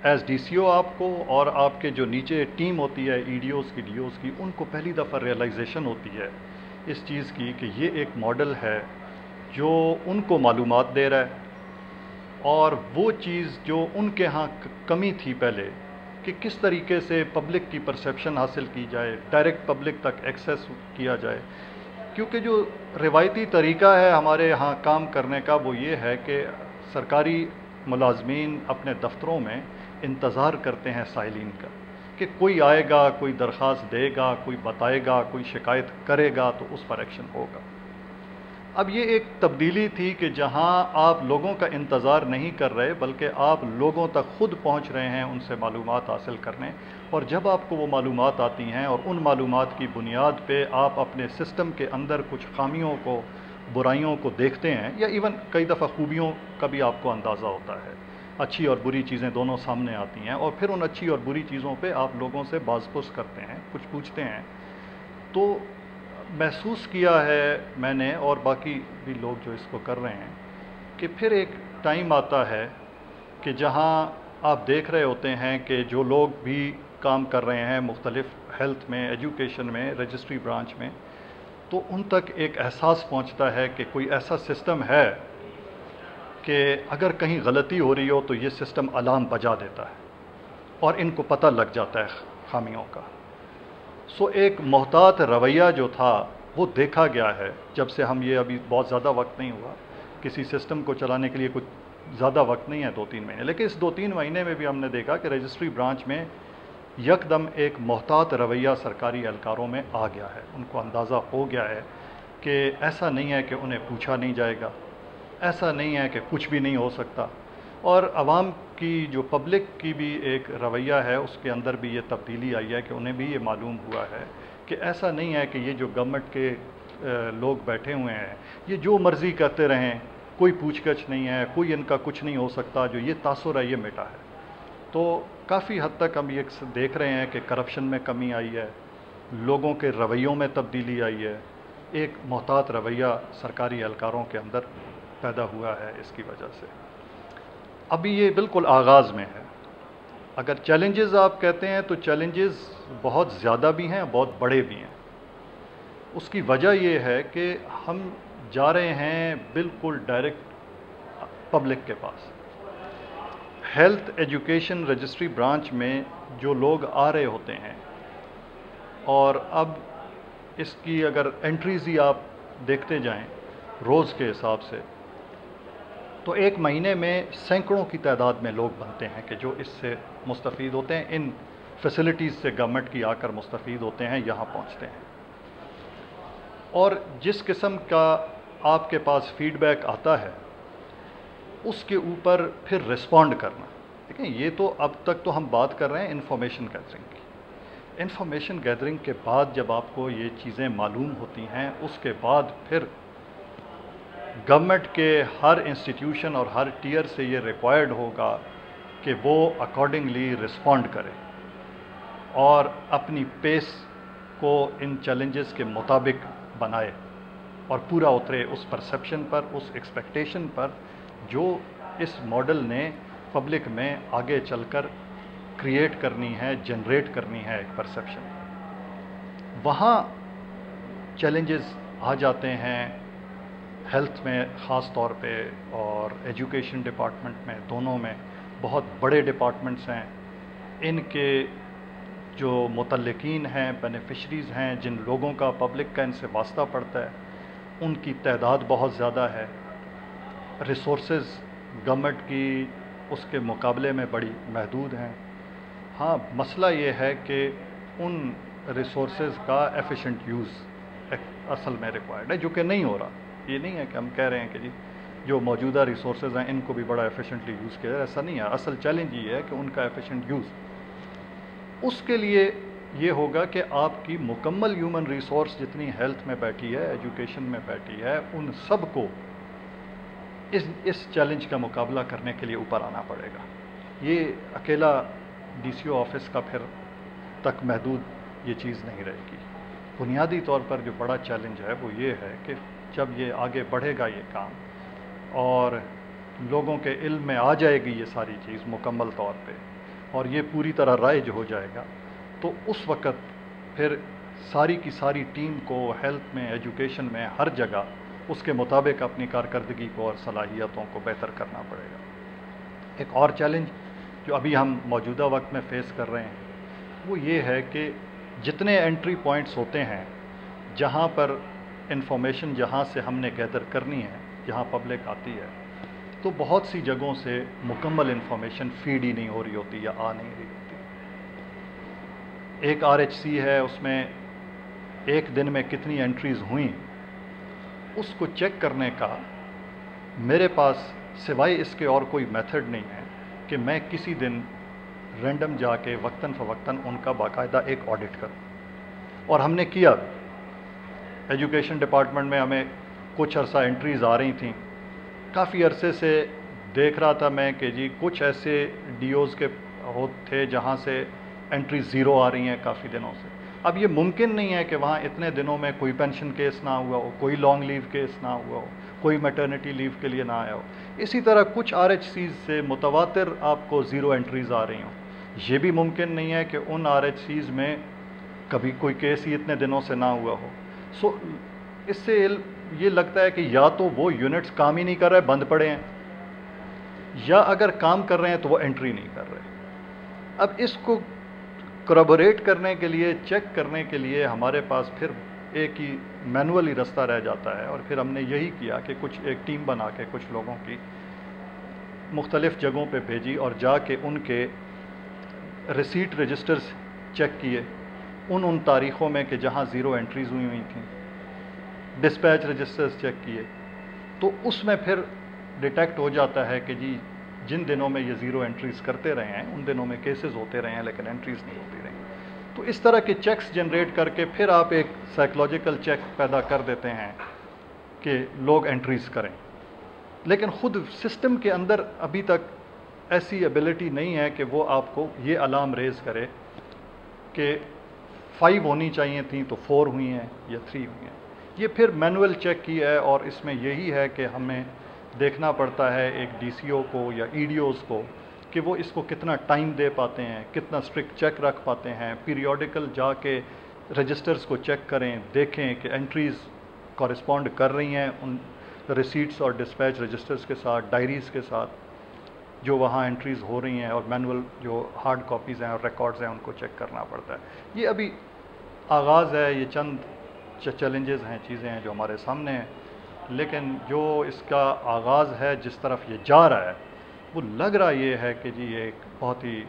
As D C او آپ کو اور آپ کے جو نیچے ٹیم ہوتی ہے ای ڈی اوز کی ڈی اوز کی، ان کو پہلی دفعہ ریئلائزیشن ہوتی ہے اس چیز کی کہ یہ ایک ماڈل ہے جو ان کو معلومات دے رہا ہے، اور وہ چیز جو ان کے ہاں کمی تھی پہلے کہ کس طریقے سے پبلک کی پرسیپشن حاصل کی جائے، ڈائریکٹ پبلک تک ایکسیس کیا جائے. کیونکہ جو روایتی طریقہ ہے ہمارے ہاں کام کرنے کا وہ یہ ہے کہ سرکاری ملازمین اپنے دفتروں میں انتظار کرتے ہیں سائلین کا کہ کوئی آئے گا، کوئی درخواست دے گا، کوئی بتائے گا، کوئی شکایت کرے گا تو اس پر ایکشن ہوگا. اب یہ ایک تبدیلی تھی کہ جہاں آپ لوگوں کا انتظار نہیں کر رہے بلکہ آپ لوگوں تک خود پہنچ رہے ہیں ان سے معلومات حاصل کرنے، اور جب آپ کو وہ معلومات آتی ہیں اور ان معلومات کی بنیاد پہ آپ اپنے سسٹم کے اندر کچھ خامیوں کو، برائیوں کو دیکھتے ہیں، یا ایون کئی دفعہ خوبیوں کا بھی آپ کو اندازہ ہوتا ہے، اچھی اور بری چیزیں دونوں سامنے آتی ہیں، اور پھر ان اچھی اور بری چیزوں پہ آپ لوگوں سے باز پرس کرتے ہیں، کچھ پوچھتے ہیں. تو محسوس کیا ہے میں نے اور باقی بھی لوگ جو اس کو کر رہے ہیں کہ پھر ایک ٹائم آتا ہے کہ جہاں آپ دیکھ رہے ہوتے ہیں کہ جو لوگ بھی کام کر رہے ہیں مختلف ہیلتھ میں، ایجوکیشن میں، رجسٹری برانچ میں، تو ان تک ایک احساس پہنچتا ہے کہ کوئی ایسا سسٹم ہے کہ اگر کہیں غلطی ہو رہی ہو تو یہ سسٹم الارم بجا دیتا ہے اور ان کو پتہ لگ جاتا ہے خامیوں کا. سو ایک محتاط رویہ جو تھا وہ دیکھا گیا ہے جب سے ہم، یہ ابھی بہت زیادہ وقت نہیں ہوا کسی سسٹم کو چلانے کے لیے، کچھ زیادہ وقت نہیں ہے، 2-3 مہینے، لیکن اس 2-3 مہینے میں بھی ہم نے دیکھا کہ رجسٹری برانچ میں یکدم ایک محتاط رویہ سرکاری اہلکاروں میں آ گیا ہے. ان کو اندازہ ہو گیا ہے کہ ایسا نہیں ہے کہ انہیں پوچھا نہیں جائے گا، ایسا نہیں ہے کہ کچھ بھی نہیں ہو سکتا. اور عوام کی جو پبلک کی بھی ایک رویہ ہے اس کے اندر بھی یہ تبدیلی آئی ہے کہ انہیں بھی یہ معلوم ہوا ہے کہ ایسا نہیں ہے کہ یہ جو گورنمنٹ کے لوگ بیٹھے ہوئے ہیں یہ جو مرضی کرتے رہیں، کوئی پوچھ گچھ نہیں ہے، کوئی ان کا کچھ نہیں ہو سکتا. جو یہ تاثر ہے یہ مٹا ہے. تو کافی حد تک ہم یہ دیکھ رہے ہیں کہ کرپشن میں کمی آئی ہے، لوگوں کے رویوں میں تبدیلی آئی ہے، ایک محتاط رویہ سرکاری اہلکاروں کے اندر پیدا ہوا ہے اس کی وجہ سے. ابھی یہ بالکل آغاز میں ہے. اگر چیلنجز آپ کہتے ہیں تو چیلنجز بہت زیادہ بھی ہیں، بہت بڑے بھی ہیں. اس کی وجہ یہ ہے کہ ہم جا رہے ہیں بالکل ڈائریکٹ پبلک کے پاس. ہیلتھ ایجوکیشن رجسٹری برانچ میں جو لوگ آ رہے ہوتے ہیں، اور اب اس کی اگر انٹریز ہی آپ دیکھتے جائیں روز کے حساب سے، تو ایک مہینے میں سینکڑوں کی تعداد میں لوگ بنتے ہیں کہ جو اس سے مستفید ہوتے ہیں، ان فیسلٹیز سے گورنمنٹ کی آ کر مستفید ہوتے ہیں، یہاں پہنچتے ہیں. اور جس قسم کا آپ کے پاس فیڈ بیک آتا ہے اس کے اوپر پھر رسپونڈ کرنا. دیکھیں یہ تو اب تک تو ہم بات کر رہے ہیں انفارمیشن گیدرنگ کی. انفارمیشن گیدرنگ کے بعد جب آپ کو یہ چیزیں معلوم ہوتی ہیں، اس کے بعد پھر گورنمنٹ کے ہر انسٹیٹیوشن اور ہر ٹیئر سے یہ ریکوائرڈ ہوگا کہ وہ اکارڈنگلی رسپونڈ کرے اور اپنی پیس کو ان چیلنجز کے مطابق بنائے اور پورا اترے اس پرسیپشن پر، اس ایکسپیکٹیشن پر جو اس ماڈل نے پبلک میں آگے چل کر کریٹ کرنی ہے، جنریٹ کرنی ہے ایک پرسیپشن. وہاں چیلنجز آ جاتے ہیں ہیلتھ میں خاص طور پہ اور ایجوکیشن ڈپارٹمنٹ میں، دونوں میں بہت بڑے ڈپارٹمنٹس ہیں. ان کے جو متعلقین ہیں، بینیفیشریز ہیں، جن لوگوں کا پبلک کا ان سے واسطہ پڑتا ہے، ان کی تعداد بہت زیادہ ہے. ریسورسز گورنمنٹ کی اس کے مقابلے میں بڑی محدود ہیں. ہاں مسئلہ یہ ہے کہ ان ریسورسز کا ایفیشینٹ یوز اصل میں ریکوائرڈ ہے، جو کہ نہیں ہو رہا. یہ نہیں ہے کہ ہم کہہ رہے ہیں کہ جی جو موجودہ ریسورسز ہیں ان کو بھی بڑا ایفیشینٹلی یوز کیا جائے، ایسا نہیں ہے. اصل چیلنج یہ ہے کہ ان کا ایفیشینٹ یوز. اس کے لیے یہ ہوگا کہ آپ کی مکمل ہیومن ریسورس جتنی ہیلتھ میں بیٹھی ہے، ایجوکیشن میں بیٹھی ہے، ان سب کو اس چیلنج کا مقابلہ کرنے کے لیے اوپر آنا پڑے گا. یہ اکیلا ڈی سی او آفس کا پھر تک محدود یہ چیز نہیں رہے گی. بنیادی طور پر جو بڑا چیلنج ہے وہ یہ ہے کہ جب یہ آگے بڑھے گا یہ کام اور لوگوں کے علم میں آ جائے گی یہ ساری چیز مکمل طور پہ، اور یہ پوری طرح رائج ہو جائے گا تو اس وقت پھر ساری کی ساری ٹیم کو ہیلتھ میں، ایجوکیشن میں، ہر جگہ اس کے مطابق اپنی کارکردگی کو اور صلاحیتوں کو بہتر کرنا پڑے گا۔ ایک اور چیلنج جو ابھی ہم موجودہ وقت میں فیس کر رہے ہیں وہ یہ ہے کہ جتنے انٹری پوائنٹس ہوتے ہیں جہاں پر انفارمیشن جہاں سے ہم نے گیدر کرنی ہے، جہاں پبلک آتی ہے، تو بہت سی جگہوں سے مکمل انفارمیشن فیڈ ہی نہیں ہو رہی ہوتی یا آ نہیں رہی ہوتی۔ ایک RHC ہے، اس میں ایک دن میں کتنی انٹریز ہوئیں، اس کو چیک کرنے کا میرے پاس سوائے اس کے اور کوئی میتھڈ نہیں ہے کہ میں کسی دن رینڈم جا کے وقتاً فوقتاً ان کا باقاعدہ ایک آڈٹ کروں، اور ہم نے کیا۔ ایجوکیشن ڈپارٹمنٹ میں ہمیں کچھ عرصہ انٹریز آ رہی تھیں، کافی عرصے سے دیکھ رہا تھا میں کہ جی کچھ ایسے DOs کے تھے جہاں سے انٹری زیرو آ رہی ہیں کافی دنوں سے۔ اب یہ ممکن نہیں ہے کہ وہاں اتنے دنوں میں کوئی پینشن کیس نہ ہوا ہو، کوئی لانگ لیو کیس نہ ہوا ہو، کوئی میٹرنٹی لیو کے لیے نہ آیا ہو۔ اسی طرح کچھ RHCs سے متواتر آپ کو زیرو انٹریز آ رہی ہوں۔ یہ بھی ممکن نہیں ہے کہ ان RHCs میں کبھی کوئی کیس ہی اتنے دنوں سے نہ ہوا ہو۔ سو اس سے یہ لگتا ہے کہ یا تو وہ یونٹس کام ہی نہیں کر رہے، بند پڑے ہیں، یا اگر کام کر رہے ہیں تو وہ انٹری نہیں کر رہے۔ اب اس کو کورابوریٹ کرنے کے لیے، چیک کرنے کے لیے ہمارے پاس پھر ایک ہی مینول ہی رستہ رہ جاتا ہے، اور پھر ہم نے یہی کیا کہ کچھ ایک ٹیم بنا کے کچھ لوگوں کی مختلف جگہوں پہ بھیجی اور جا کے ان کے ریسیٹ رجسٹرز چیک کیے ان تاریخوں میں کہ جہاں زیرو انٹریز ہوئی تھیں، ڈسپیچ رجسٹرز چیک کیے، تو اس میں پھر ڈیٹیکٹ ہو جاتا ہے کہ جی جن دنوں میں یہ زیرو انٹریز کرتے رہے ہیں ان دنوں میں کیسز ہوتے رہے ہیں لیکن انٹریز نہیں ہوتی رہی۔ تو اس طرح کے چیکس جنریٹ کر کے پھر آپ ایک سائیکلوجیکل چیک پیدا کر دیتے ہیں کہ لوگ انٹریز کریں، لیکن خود سسٹم کے اندر ابھی تک ایسی ایبلٹی نہیں ہے کہ وہ آپ کو یہ الارم ریز کرے کہ 5 ہونی چاہیے تھیں تو 4 ہوئی ہیں یا 3 ہوئی ہیں۔ یہ پھر مینول چیک کی ہے، اور اس میں یہی ہے کہ ہمیں دیکھنا پڑتا ہے ایک DCO کو یا EDOs کو کہ وہ اس کو کتنا ٹائم دے پاتے ہیں، کتنا اسٹرکٹ چیک رکھ پاتے ہیں، پیریوڈیکل جا کے رجسٹرز کو چیک کریں، دیکھیں کہ انٹریز کورسپونڈ کر رہی ہیں ان ریسیٹس اور ڈسپیچ رجسٹرز کے ساتھ، ڈائریز کے ساتھ جو وہاں انٹریز ہو رہی ہیں، اور مینول جو ہارڈ کاپیز ہیں اور ریکارڈز ہیں ان کو چیک کرنا پڑتا ہے۔ یہ ابھی آغاز ہے، یہ چند چیلنجز ہیں، چیزیں ہیں جو ہمارے سامنے ہیں، لیکن جو اس کا آغاز ہے، جس طرف یہ جا رہا ہے، وہ لگ رہا یہ ہے کہ جی یہ ایک بہت ہی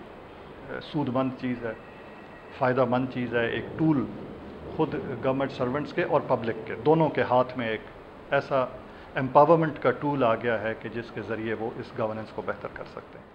سود مند چیز ہے، فائدہ مند چیز ہے، ایک ٹول خود گورنمنٹ سرونٹس کے اور پبلک کے دونوں کے ہاتھ میں ایک ایسا امپاورمنٹ کا ٹول آ گیا ہے کہ جس کے ذریعے وہ اس گورننس کو بہتر کر سکتے ہیں۔